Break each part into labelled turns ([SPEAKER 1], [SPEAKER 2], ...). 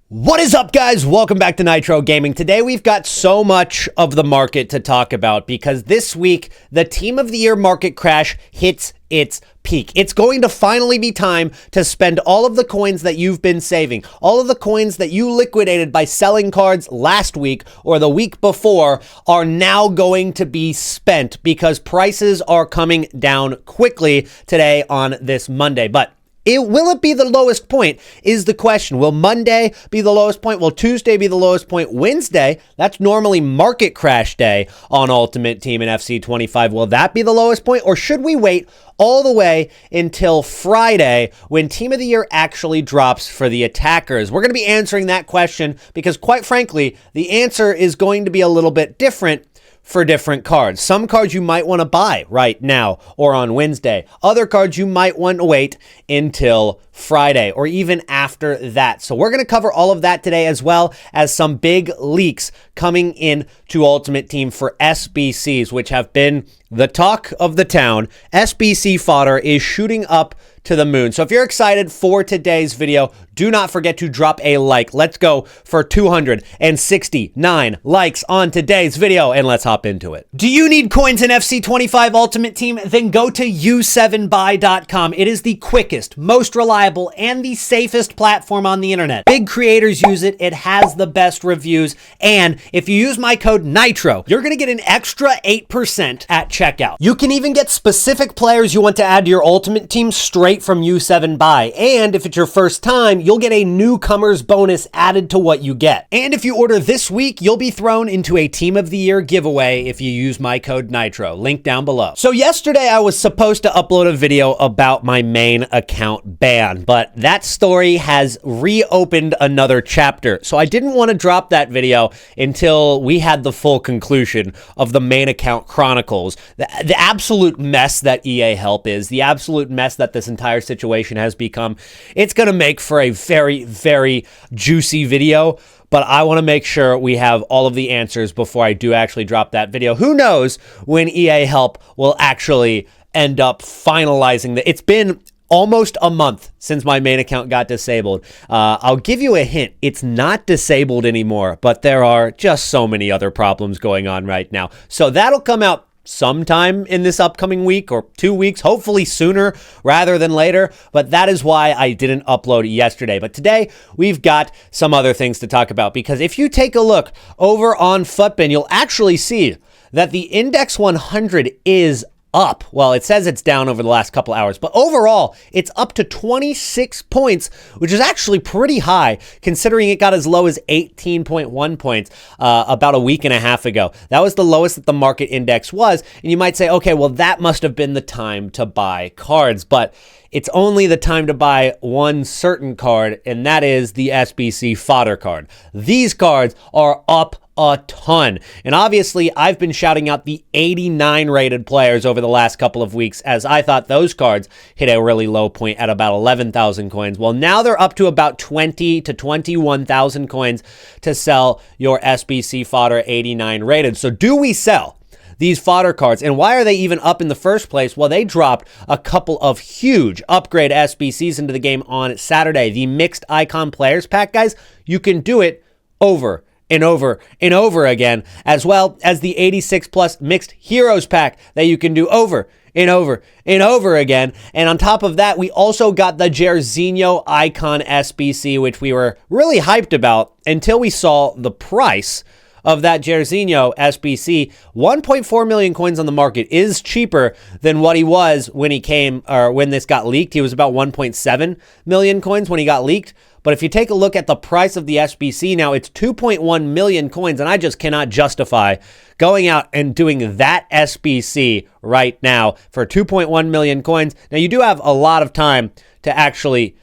[SPEAKER 1] What is up, guys? Welcome back to Nitro Gaming. Today we've got so much of the market to talk about because this week the Team of the Year market crash hits its peak. It's going to finally be time to spend all of the coins that you've been saving, all of the coins that you liquidated by selling cards last week or the week before are now going to be spent because prices are coming down quickly today on this Monday. But will it be the lowest point is the question. Will Monday be the lowest point? Will Tuesday be the lowest point? Wednesday, that's normally market crash day on Ultimate Team and FC 25. Will that be the lowest point? Or should we wait all the way until Friday when Team of the Year actually drops for the attackers? We're going to be answering that question because, quite frankly, the answer is going to be a little bit different for different cards. Some cards you might want to buy right now or on Wednesday. Other cards you might want to wait until Friday or even after that. So we're going to cover all of that today, as well as some big leaks coming in to Ultimate Team for SBCs, which have been the talk of the town. SBC Fodder is shooting up to the moon. So if you're excited for today's video, do not forget to drop a like. Let's go for 269 likes on today's video, and let's hop into it. Do you need coins in FC 25 Ultimate Team? Then go to u7buy.com. It is the quickest, most reliable, and the safest platform on the internet. Big creators use it. It has the best reviews. And if you use my code NITRO, you're going to get an extra 8% at checkout. You can even get specific players you want to add to your Ultimate Team straight from U7Buy. And if it's your first time, you'll get a newcomer's bonus added to what you get. And if you order this week, you'll be thrown into a Team of the Year giveaway if you use my code NITRO. Link down below. So yesterday I was supposed to upload a video about my main account ban, but that story has reopened another chapter. So I didn't want to drop that video until we had the full conclusion of the main account chronicles. The absolute mess that EA Help is, the absolute mess that this entire situation has become. It's going to make for a very, very juicy video, but I want to make sure we have all of the answers before I do actually drop that video. Who knows when EA Help will actually end up finalizing It's been almost a month since my main account got disabled. I'll give you a hint. It's not disabled anymore, but there are just so many other problems going on right now. So that'll come out sometime in this upcoming week or 2 weeks, hopefully sooner rather than later. But that is why I didn't upload yesterday. But today we've got some other things to talk about, because if you take a look over on Futbin, you'll actually see that the Index 100 is up. Well, it says it's down over the last couple hours, but overall it's up to 26 points, which is actually pretty high considering it got as low as 18.1 points about a week and a half ago. That was the lowest that the market index was. And you might say, okay, well, that must have been the time to buy cards, but it's only the time to buy one certain card, and that is the SBC Fodder card. These cards are up a ton. And obviously, I've been shouting out the 89 rated players over the last couple of weeks, as I thought those cards hit a really low point at about 11,000 coins. Well, now they're up to about 20 to 21,000 coins to sell your SBC Fodder 89 rated. So do we sell these fodder cards? And why are they even up in the first place? Well, they dropped a couple of huge upgrade SBCs into the game on Saturday. The Mixed Icon Players Pack, guys, you can do it over and over and over again, as well as the 86 plus Mixed Heroes Pack that you can do over and over and over again. And on top of that, we also got the Jairzinho Icon SBC, which we were really hyped about until we saw the price of that Jairzinho SBC. 1.4 million coins on the market is cheaper than what he was when he came, or when this got leaked. He was about 1.7 million coins when he got leaked. But if you take a look at the price of the SBC now, it's 2.1 million coins, and I just cannot justify going out and doing that SBC right now for 2.1 million coins. Now, you do have a lot of time to actually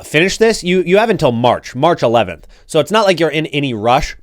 [SPEAKER 1] finish this. You have until March 11th. So it's not like you're in any rush.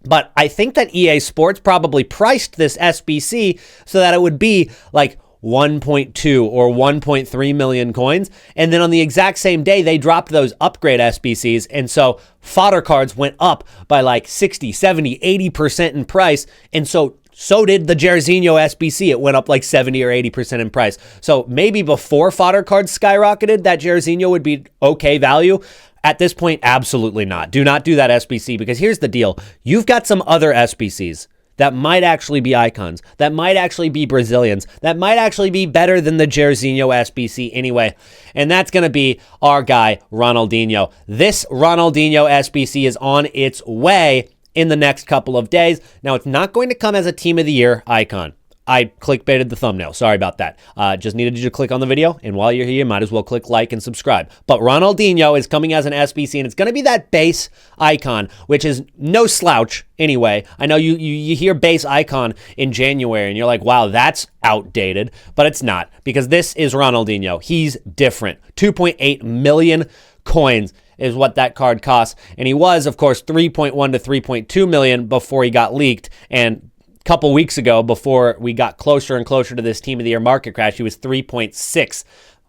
[SPEAKER 1] But I think that EA Sports probably priced this SBC so that it would be like 1.2 or 1.3 million coins. And then on the exact same day, they dropped those upgrade SBCs. And so fodder cards went up by like 60, 70, 80% in price. And so did the Jairzinho SBC. It went up like 70 or 80% in price. So maybe before fodder cards skyrocketed, that Jairzinho would be okay value. At this point, absolutely not. Do not do that SBC, because here's the deal. You've got some other SBCs that might actually be icons, that might actually be Brazilians, that might actually be better than the Jairzinho SBC anyway. And that's going to be our guy, Ronaldinho. This Ronaldinho SBC is on its way in the next couple of days. Now, it's not going to come as a Team of the Year icon. I clickbaited the thumbnail. Sorry about that. Just needed you to click on the video, and while you're here, you might as well click like and subscribe. But Ronaldinho is coming as an SBC, and it's going to be that base icon, which is no slouch anyway. I know you hear base icon in January, and you're like, wow, that's outdated, but it's not, because this is Ronaldinho. He's different. 2.8 million coins is what that card costs, and he was, of course, 3.1 to 3.2 million before he got leaked, and couple weeks ago, before we got closer and closer to this Team of the Year market crash, he was 3.6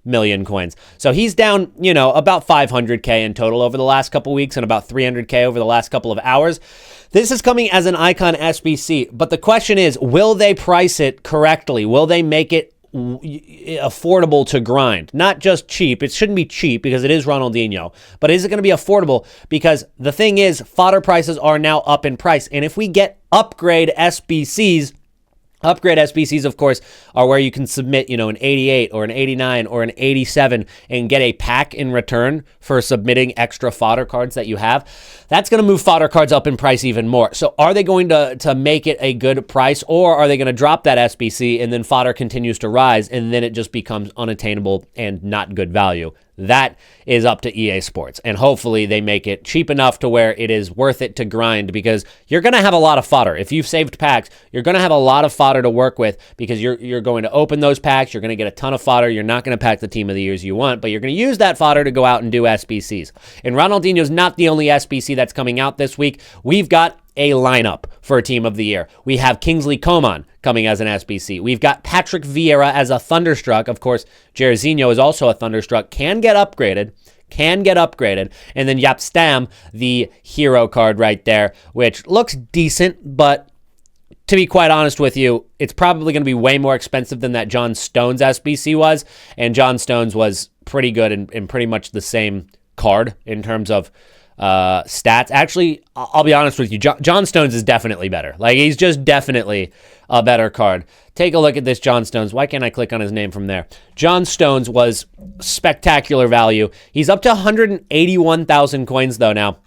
[SPEAKER 1] million coins. So he's down, about 500K in total over the last couple weeks, and about 300K over the last couple of hours. This is coming as an icon SBC, but the question is, will they price it correctly? Will they make it affordable to grind? Not just cheap. It shouldn't be cheap because it is Ronaldinho, but is it going to be affordable? Because the thing is, fodder prices are now up in price, and if we get upgrade SBCs, of course, are where you can submit, an 88 or an 89 or an 87 and get a pack in return for submitting extra fodder cards that you have. That's going to move fodder cards up in price even more. So are they going to make it a good price, or are they going to drop that SBC and then fodder continues to rise and then it just becomes unattainable and not good value? That is up to EA Sports, and hopefully they make it cheap enough to where it is worth it to grind, because you're going to have a lot of fodder. If you've saved packs, you're going to have a lot of fodder to work with, because you're going to open those packs, you're going to get a ton of fodder, you're not going to pack the Team of the Years you want, but you're going to use that fodder to go out and do SBCs. And Ronaldinho's not the only SBC that's coming out this week. We've got a lineup for a Team of the Year. We have Kingsley Coman coming as an SBC. We've got Patrick Vieira as a Thunderstruck. Of course, Jairzinho is also a Thunderstruck. Can get upgraded. And then Jaap Stam, the hero card right there, which looks decent, but to be quite honest with you, it's probably going to be way more expensive than that John Stones SBC was. And John Stones was pretty good and pretty much the same card in terms of stats. Actually, I'll be honest with you, John Stones is definitely better. Like, he's just definitely a better card. Take a look at this John Stones. Why can't I click on his name from there? John Stones was spectacular value. He's up to 181,000 coins though now,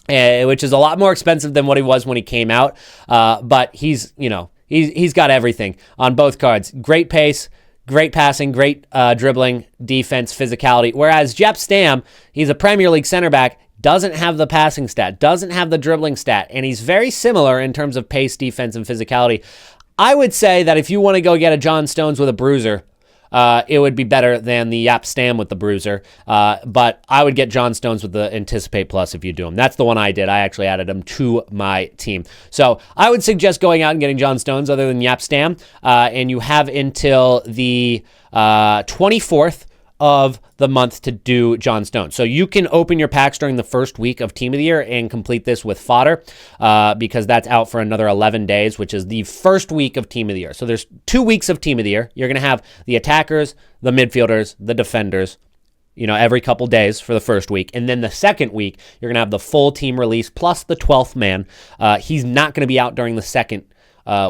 [SPEAKER 1] which is a lot more expensive than what he was when he came out. But he's got everything on both cards. Great pace, great passing, great dribbling, defense, physicality. Whereas Jaap Stam, he's a Premier League center back, doesn't have the passing stat, doesn't have the dribbling stat, and he's very similar in terms of pace, defense, and physicality. I would say that if you want to go get a John Stones with a bruiser, it would be better than the Jaap Stam with the bruiser. But I would get John Stones with the Anticipate Plus if you do him. That's the one I did. I actually added him to my team. So I would suggest going out and getting John Stones other than Jaap Stam. And you have until the 24th of the month to do John Stones. So you can open your packs during the first week of Team of the Year and complete this with fodder, because that's out for another 11 days, which is the first week of Team of the Year. So there's 2 weeks of Team of the Year. You're going to have the attackers, the midfielders, the defenders, every couple days for the first week. And then the second week, you're going to have the full team release plus the 12th man. He's not going to be out during the second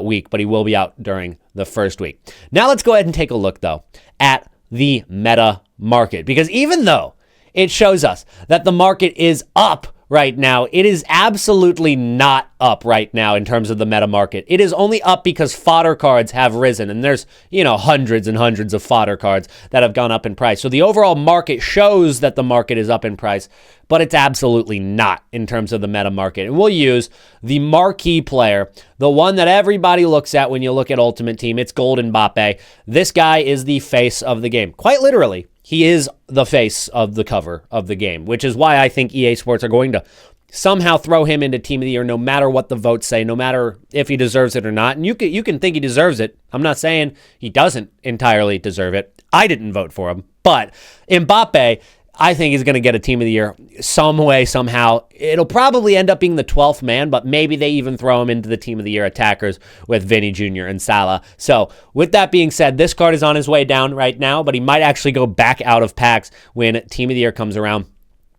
[SPEAKER 1] week, but he will be out during the first week. Now let's go ahead and take a look, though, at the meta market, because even though it shows us that the market is up right now, it is absolutely not up right now in terms of the meta market. It is only up because fodder cards have risen, and there's hundreds and hundreds of fodder cards that have gone up in price. So the overall market shows that the market is up in price, but it's absolutely not in terms of the meta market. And we'll use the marquee player, the one that everybody looks at when you look at Ultimate Team. It's Golden Mbappe. This guy is the face of the game. Quite literally, he is the face of the cover of the game, which is why I think EA Sports are going to somehow throw him into Team of the Year, no matter what the votes say, no matter if he deserves it or not. And you can think he deserves it. I'm not saying he doesn't entirely deserve it. I didn't vote for him. But Mbappe, I think he's going to get a Team of the Year some way, somehow. It'll probably end up being the 12th man, but maybe they even throw him into the Team of the Year attackers with Vinny Jr. and Salah. So with that being said, this card is on his way down right now, but he might actually go back out of packs when Team of the Year comes around.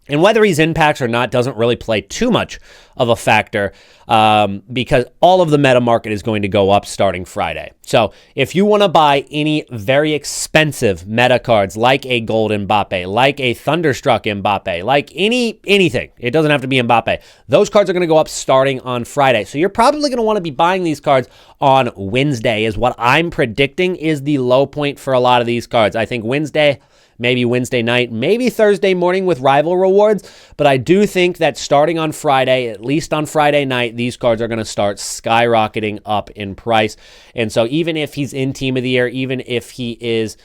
[SPEAKER 1] And whether he's in packs or not doesn't really play too much of a factor because all of the meta market is going to go up starting Friday. So if you want to buy any very expensive meta cards like a Gold Mbappe, like a Thunderstruck Mbappe, like anything, it doesn't have to be Mbappe, those cards are going to go up starting on Friday. So you're probably going to want to be buying these cards on Wednesday is what I'm predicting is the low point for a lot of these cards. I think Wednesday, maybe Wednesday night, maybe Thursday morning with rival rewards. But I do think that starting on Friday, at least on Friday night, these cards are going to start skyrocketing up in price. And so even if he's in Team of the Year, even if he is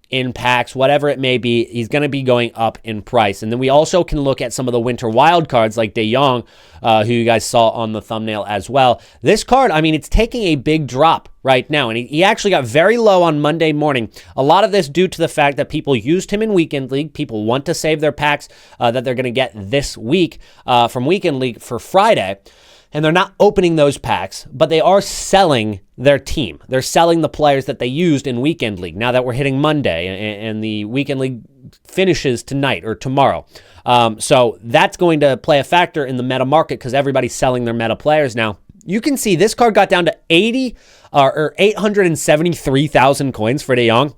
[SPEAKER 1] in packs, whatever it may be, he's going to be going up in price. And then we also can look at some of the winter wild cards like De Jong, who you guys saw on the thumbnail as well. This card, I mean, it's taking a big drop right now, and he actually got very low on Monday morning. A lot of this due to the fact that people used him in Weekend League. People want to save their packs that they're going to get this week from Weekend League for Friday. And they're not opening those packs, but they are selling their team. They're selling the players that they used in Weekend League. Now that we're hitting Monday and the Weekend League finishes tonight or tomorrow. So that's going to play a factor in the meta market because everybody's selling their meta players now. You can see this card got down to 873,000 coins for De Jong.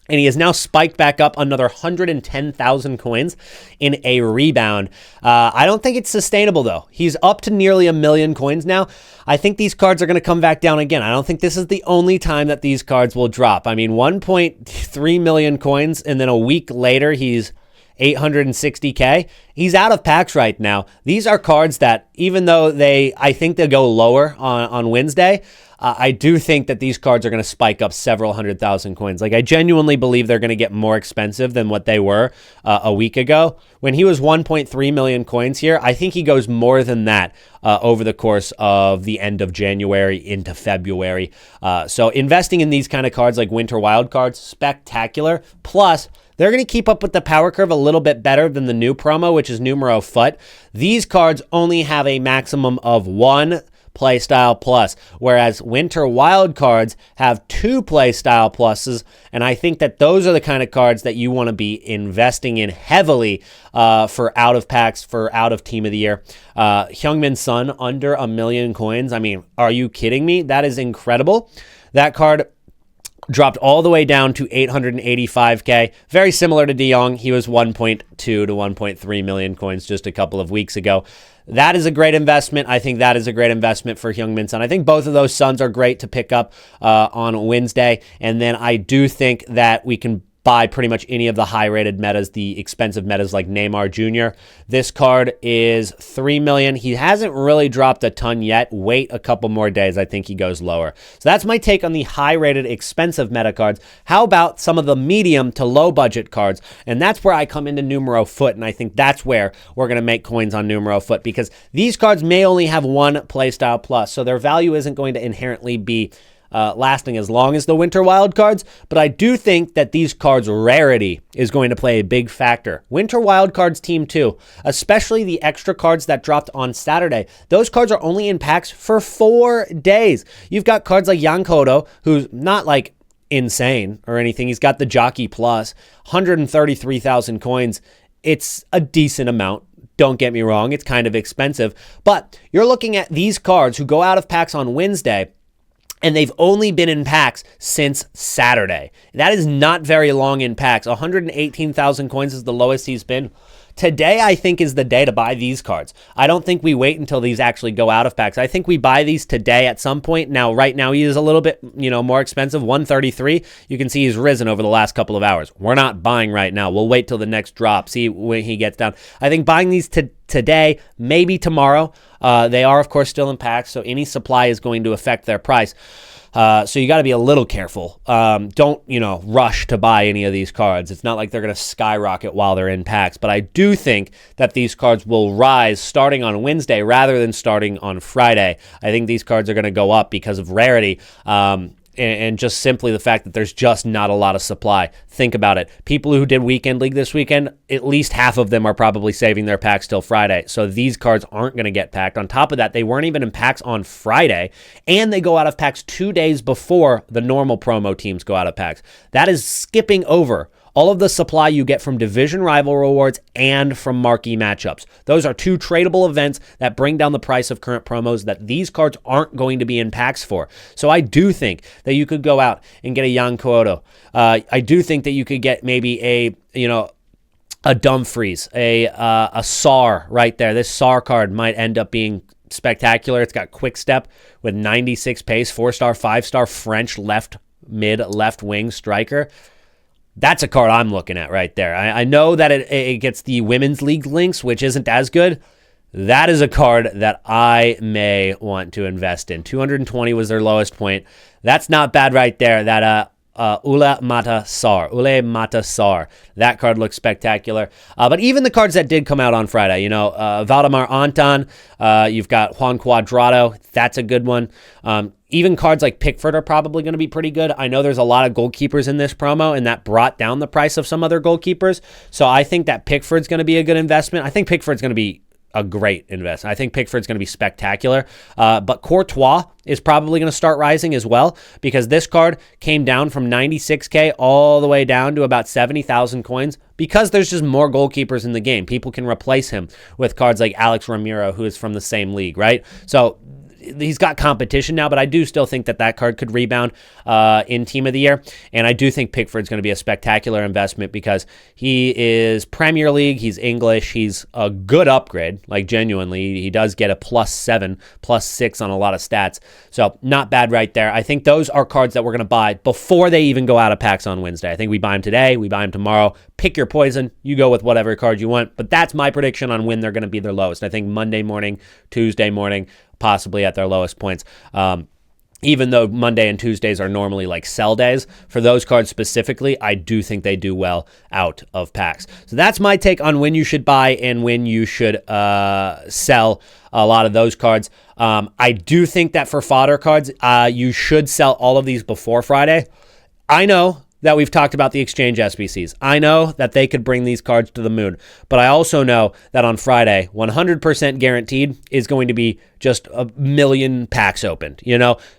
[SPEAKER 1] And he has now spiked back up another 110,000 coins in a rebound. I don't think it's sustainable, though. He's up to nearly 1 million coins now. I think these cards are going to come back down again. I don't think this is the only time that these cards will drop. I mean, 1.3 million coins, and then a week later, he's 860K. He's out of packs right now. These are cards that, even though I think they'll go lower on Wednesday, I do think that these cards are going to spike up several 100,000 coins. Like, I genuinely believe they're going to get more expensive than what they were a week ago. When he was 1.3 million coins here, I think he goes more than that over the course of the end of January into February. So investing in these kind of cards like winter wild cards, spectacular. Plus, they're going to keep up with the power curve a little bit better than the new promo, which is Numero Foot. These cards only have a maximum of 1 playstyle plus, whereas winter wild cards have 2 playstyle pluses, and I think that those are the kind of cards that you want to be investing in heavily for out of packs, for out of Team of the Year. Heung-min Son under 1 million coins. I mean, are you kidding me? That is incredible. That card dropped all the way down to 885K. Very similar to De Jong. He was 1.2 to 1.3 million coins just a couple of weeks ago. That is a great investment. I think that is a great investment for Heung-min Son. I think both of those Sons are great to pick up on Wednesday. And then I do think that we can buy pretty much any of the high-rated metas, the expensive metas like Neymar Jr. This card is 3 million. He hasn't really dropped a ton yet. Wait a couple more days. I think he goes lower. So that's my take on the high-rated expensive meta cards. How about some of the medium to low-budget cards? And that's where I come into Numero Foot, and I think that's where we're going to make coins on Numero Foot because these cards may only have 1 playstyle plus, so their value isn't going to inherently be lasting as long as the winter wild cards, but I do think that these cards' rarity is going to play a big factor. Winter wild cards team 2, especially the extra cards that dropped on Saturday, those cards are only in packs for 4 days. You've got cards like Yan Kodo, who's not like insane or anything. He's got the Jockey Plus, 133,000 coins. It's a decent amount. Don't get me wrong, it's kind of expensive, but you're looking at these cards who go out of packs on Wednesday, and they've only been in packs since Saturday. That is not very long in packs. 118,000 coins is the lowest he's been. Today, I think, is the day to buy these cards. I don't think we wait until these actually go out of packs. I think we buy these today at some point. Now, right now, he is a little bit, more expensive, 133. You can see he's risen over the last couple of hours. We're not buying right now. We'll wait till the next drop, see when he gets down. I think buying these today, maybe tomorrow. They are, of course, still in packs, so any supply is going to affect their price. So you got to be a little careful. Don't, rush to buy any of these cards. It's not like they're going to skyrocket while they're in packs, but I do think that these cards will rise starting on Wednesday rather than starting on Friday. I think these cards are going to go up because of rarity. And just simply the fact that there's just not a lot of supply. Think about it. People who did Weekend League this weekend, at least half of them are probably saving their packs till Friday. So these cards aren't going to get packed. On top of that, they weren't even in packs on Friday, and they go out of packs 2 days before the normal promo teams go out of packs. That is skipping over all of the supply you get from division rival rewards and from marquee matchups. Those are two tradable events that bring down the price of current promos that these cards aren't going to be in packs for. So I do think that you could go out and get a Jan Cuoto. I do think that you could get maybe a Dumfries, a SAR right there. This SAR card might end up being spectacular. It's got quick step with 96 pace, 4-star, 5-star French left wing striker. That's a card I'm looking at right there. I know that it gets the Women's League links, which isn't as good. That is a card that I may want to invest in. 220 was their lowest point. That's not bad right there. That Ule Mata Sar. That card looks spectacular. But even the cards that did come out on Friday, Valdemar Anton, you've got Juan Cuadrado. That's a good one. Even cards like Pickford are probably going to be pretty good. I know there's a lot of goalkeepers in this promo, and that brought down the price of some other goalkeepers. So I think that Pickford's going to be a good investment. I think Pickford's going to be a great investment. I think Pickford's going to be spectacular. But Courtois is probably going to start rising as well, because this card came down from 96K all the way down to about 70,000 coins because there's just more goalkeepers in the game. People can replace him with cards like Alex Ramiro, who is from the same league, right? So he's got competition now, but I do still think that card could rebound in Team of the Year. And I do think Pickford's going to be a spectacular investment because he is Premier League, he's English, he's a good upgrade, like genuinely. He does get a +7, +6 on a lot of stats. So not bad right there. I think those are cards that we're going to buy before they even go out of packs on Wednesday. I think we buy them today, we buy them tomorrow. Pick your poison. You go with whatever card you want. But that's my prediction on when they're going to be their lowest. I think Monday morning, Tuesday morning, possibly at their lowest points. Even though Monday and Tuesdays are normally like sell days, for those cards specifically, I do think they do well out of packs. So that's my take on when you should buy and when you should sell a lot of those cards. I do think that for fodder cards, you should sell all of these before Friday. I know that we've talked about the exchange SBCs. I know that they could bring these cards to the moon, but I also know that on Friday, 100% guaranteed is going to be just a million packs opened,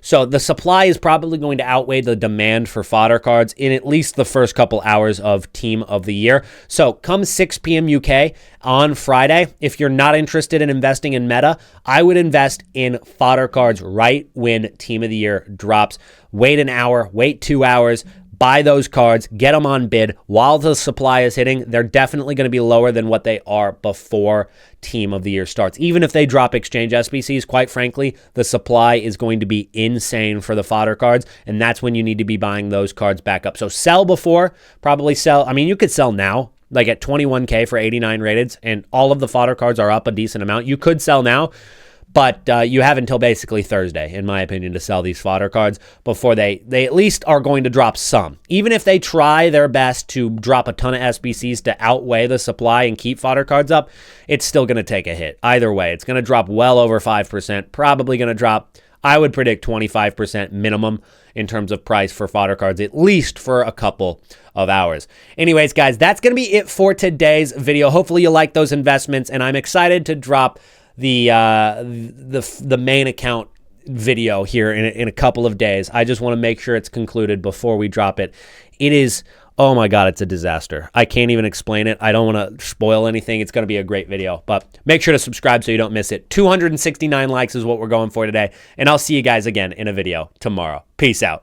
[SPEAKER 1] So the supply is probably going to outweigh the demand for fodder cards in at least the first couple hours of Team of the Year. So come 6 p.m. UK on Friday, if you're not interested in investing in meta, I would invest in fodder cards right when Team of the Year drops. Wait an hour, wait 2 hours, buy those cards, get them on bid while the supply is hitting. They're definitely going to be lower than what they are before Team of the Year starts. Even if they drop exchange SBCs, quite frankly, the supply is going to be insane for the fodder cards, and that's when you need to be buying those cards back up. So sell before, probably sell. I mean, you could sell now, like at 21K for 89 rateds, and all of the fodder cards are up a decent amount. You could sell now, but you have until basically Thursday, in my opinion, to sell these fodder cards before they at least are going to drop some. Even if they try their best to drop a ton of SBCs to outweigh the supply and keep fodder cards up, it's still going to take a hit. Either way, it's going to drop well over 5%, probably going to drop, I would predict 25% minimum in terms of price for fodder cards, at least for a couple of hours. Anyways, guys, that's going to be it for today's video. Hopefully you like those investments, and I'm excited to drop the main account video here in a couple of days. I just want to make sure it's concluded before we drop it. It is, oh my God, it's a disaster. I can't even explain it. I don't want to spoil anything. It's going to be a great video, but make sure to subscribe so you don't miss it. 269 likes is what we're going for today, and I'll see you guys again in a video tomorrow. Peace out.